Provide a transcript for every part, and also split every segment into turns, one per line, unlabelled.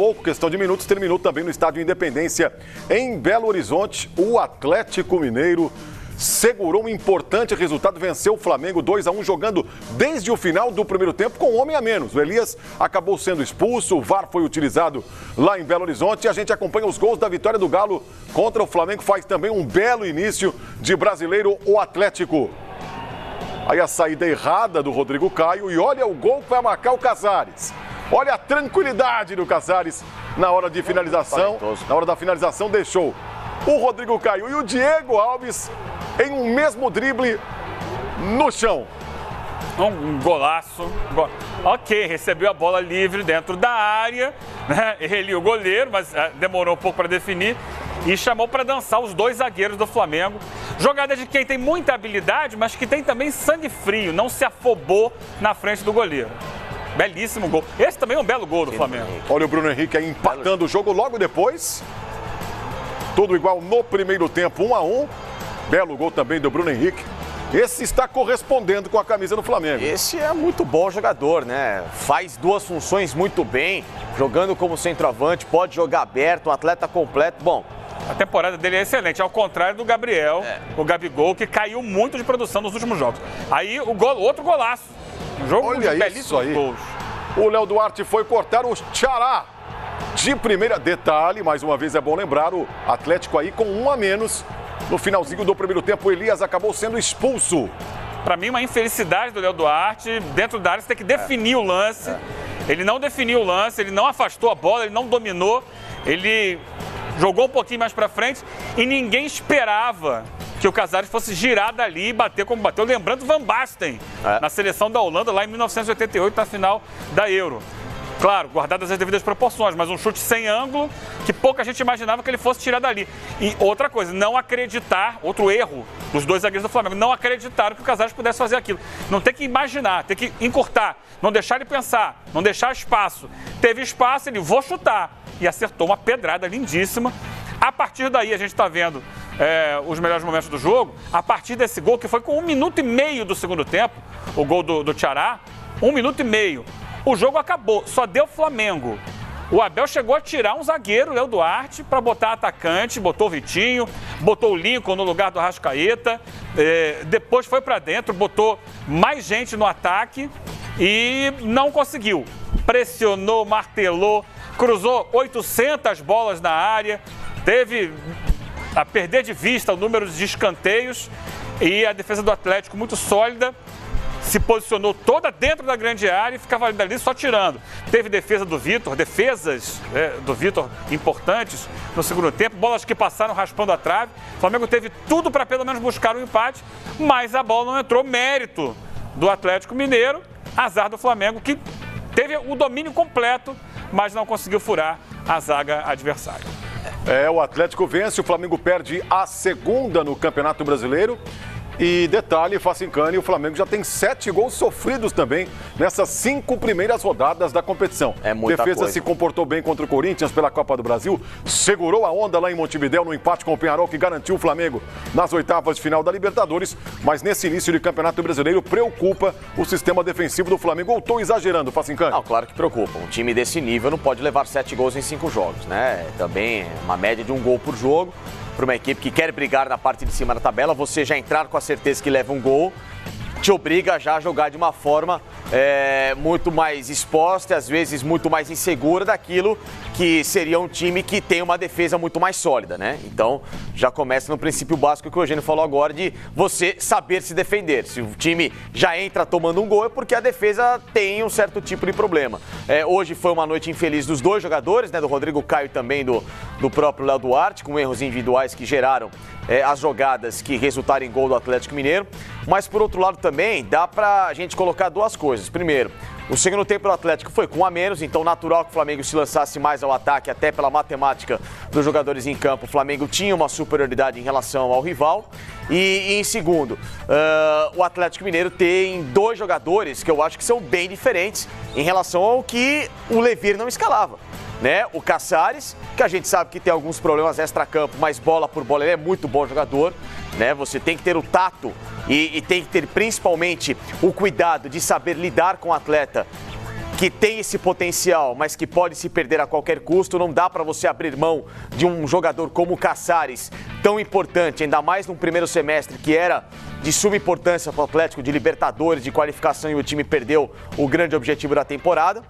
pouco, questão de minutos, terminou também no Estádio Independência, em Belo Horizonte. O Atlético Mineiro segurou um importante resultado, venceu o Flamengo 2-1, jogando desde o final do primeiro tempo com um homem a menos. O Elias acabou sendo expulso, o VAR foi utilizado lá em Belo Horizonte e a gente acompanha os gols da vitória do Galo contra o Flamengo. Faz também um belo início de Brasileiro, o Atlético. Aí a saída errada do Rodrigo Caio e olha o gol que vai marcar o Casares. Olha a tranquilidade do Casares na hora de finalização. Na hora da finalização deixou o Rodrigo Caio e o Diego Alves em um mesmo drible no chão.
Um golaço. Ok, recebeu a bola livre dentro da área, né? Ele e o goleiro, mas demorou um pouco para definir. E chamou para dançar os dois zagueiros do Flamengo. Jogada de quem tem muita habilidade, mas que tem também sangue frio. Não se afobou na frente do goleiro. Belíssimo gol. Esse também é um belo gol do Flamengo.
Olha o Bruno Henrique aí empatando o jogo logo depois. Tudo igual no primeiro tempo, 1-1. Belo gol também do Bruno Henrique. Esse está correspondendo com a camisa do Flamengo.
Esse é muito bom jogador, né? Faz duas funções muito bem. Jogando como centroavante, pode jogar aberto, um atleta completo. Bom,
a temporada dele é excelente, ao contrário do Gabriel, o Gabigol, que caiu muito de produção nos últimos jogos. Aí o gol, outro golaço. Um jogo de belíssimos gols.
O Léo Duarte foi cortar o Tchará de primeira. Detalhe, mais uma vez é bom lembrar, o Atlético aí com um a menos. No finalzinho do primeiro tempo, o Elias acabou sendo expulso.
Para mim, uma infelicidade do Léo Duarte. Dentro da área, você tem que definir o lance. Ele não definiu o lance, ele não afastou a bola, ele não dominou. Ele jogou um pouquinho mais para frente e ninguém esperava que o Casares fosse girar dali e bater como bateu. Lembrando Van Basten, na seleção da Holanda, lá em 1988, na final da Euro. Claro, guardadas as devidas proporções, mas um chute sem ângulo que pouca gente imaginava que ele fosse tirar dali. E outra coisa, não acreditar, outro erro dos dois zagueiros do Flamengo, não acreditaram que o Casares pudesse fazer aquilo. Não tem que imaginar, tem que encurtar, não deixar ele pensar, não deixar espaço. Teve espaço, ele vou chutar. E acertou uma pedrada lindíssima. A partir daí, a gente está vendo os melhores momentos do jogo. A partir desse gol, que foi com 1 minuto e meio do segundo tempo, o gol do Tchará, 1 minuto e meio. O jogo acabou, só deu Flamengo. O Abel chegou a tirar um zagueiro, o Léo Duarte, para botar atacante, botou o Vitinho, botou o Lincoln no lugar do Arrascaeta, depois foi para dentro, botou mais gente no ataque e não conseguiu. Pressionou, martelou, cruzou 800 bolas na área, teve a perder de vista o número de escanteios e a defesa do Atlético muito sólida. Se posicionou toda dentro da grande área e ficava ali só tirando. Teve defesa do Vitor, defesas do Vitor importantes no segundo tempo, bolas que passaram raspando a trave. O Flamengo teve tudo para pelo menos buscar um empate, mas a bola não entrou. Mérito do Atlético Mineiro, azar do Flamengo, que teve o domínio completo, mas não conseguiu furar a zaga adversária.
O Atlético vence, o Flamengo perde a segunda no Campeonato Brasileiro. E detalhe, Facincani, o Flamengo já tem 7 gols sofridos também nessas 5 primeiras rodadas da competição. Defesa se comportou bem contra o Corinthians pela Copa do Brasil, segurou a onda lá em Montevidéu no empate com o Peñarol, que garantiu o Flamengo nas oitavas de final da Libertadores, mas nesse início de Campeonato Brasileiro preocupa o sistema defensivo do Flamengo. Ou estou exagerando, Facincani?
Não, claro que preocupa. Um time desse nível não pode levar 7 gols em 5 jogos, né? Também uma média de 1 gol por jogo. Para uma equipe que quer brigar na parte de cima da tabela, você já entrar com a certeza que leva um gol, te obriga já a jogar de uma forma muito mais exposta e às vezes muito mais insegura daquilo que seria um time que tem uma defesa muito mais sólida, né? Então já começa no princípio básico que o Eugênio falou agora, de você saber se defender. Se o time já entra tomando um gol é porque a defesa tem um certo tipo de problema. Hoje foi uma noite infeliz dos dois jogadores, né? Do Rodrigo Caio e também do próprio Léo Duarte, com erros individuais que geraram as jogadas que resultaram em gol do Atlético Mineiro. Mas por outro lado também dá pra gente colocar duas coisas. Primeiro, o segundo tempo do Atlético foi com um a menos, então natural que o Flamengo se lançasse mais ao ataque, até pela matemática dos jogadores em campo. O Flamengo tinha uma superioridade em relação ao rival. E em segundo, o Atlético Mineiro tem 2 jogadores que eu acho que são bem diferentes em relação ao que o Levir não escalava. Né? O Casares, que a gente sabe que tem alguns problemas extra-campo, mas bola por bola ele é muito bom jogador, né? Você tem que ter o tato e tem que ter principalmente o cuidado de saber lidar com o atleta que tem esse potencial, mas que pode se perder a qualquer custo. Não dá para você abrir mão de um jogador como o Caçares, tão importante, ainda mais num primeiro semestre que era de suma importância para o Atlético, de Libertadores, de qualificação, e o time perdeu o grande objetivo da temporada.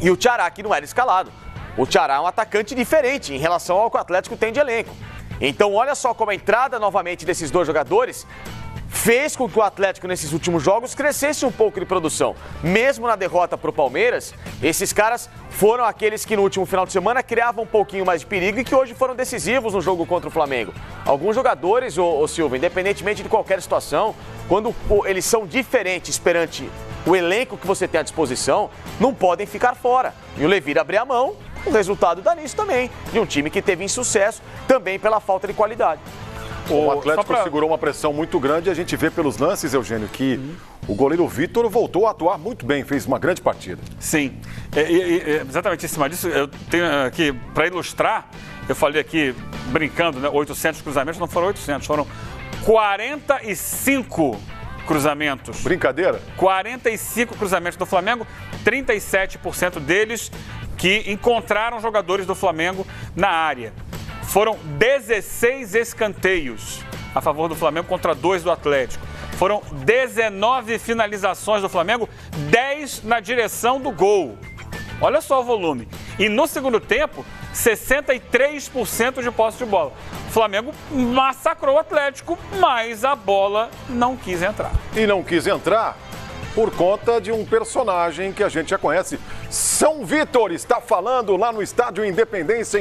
E o Thiará, que não era escalado. O Thiará é um atacante diferente em relação ao que o Atlético tem de elenco. Então olha só como a entrada novamente desses dois jogadores fez com que o Atlético nesses últimos jogos crescesse um pouco de produção. Mesmo na derrota para o Palmeiras, esses caras foram aqueles que no último final de semana criavam um pouquinho mais de perigo e que hoje foram decisivos no jogo contra o Flamengo. Alguns jogadores, ô Silva, independentemente de qualquer situação, quando eles são diferentes perante o elenco que você tem à disposição, não podem ficar fora. E o Levir abrir a mão, o resultado dá nisso também, de um time que teve insucesso também pela falta de qualidade.
O Atlético segurou uma pressão muito grande e a gente vê pelos lances, Eugênio, que o goleiro Vitor voltou a atuar muito bem, fez uma grande partida.
Sim, exatamente em cima disso, eu tenho aqui, para ilustrar, eu falei aqui, brincando, né, 800 cruzamentos, não foram 800, foram 45 cruzamentos.
Brincadeira?
45 cruzamentos do Flamengo, 37% deles que encontraram jogadores do Flamengo na área. Foram 16 escanteios a favor do Flamengo contra 2 do Atlético. Foram 19 finalizações do Flamengo, 10 na direção do gol. Olha só o volume. E no segundo tempo, 63% de posse de bola. O Flamengo massacrou o Atlético, mas a bola não quis entrar.
E não quis entrar por conta de um personagem que a gente já conhece. São Vitor está falando lá no Estádio Independência.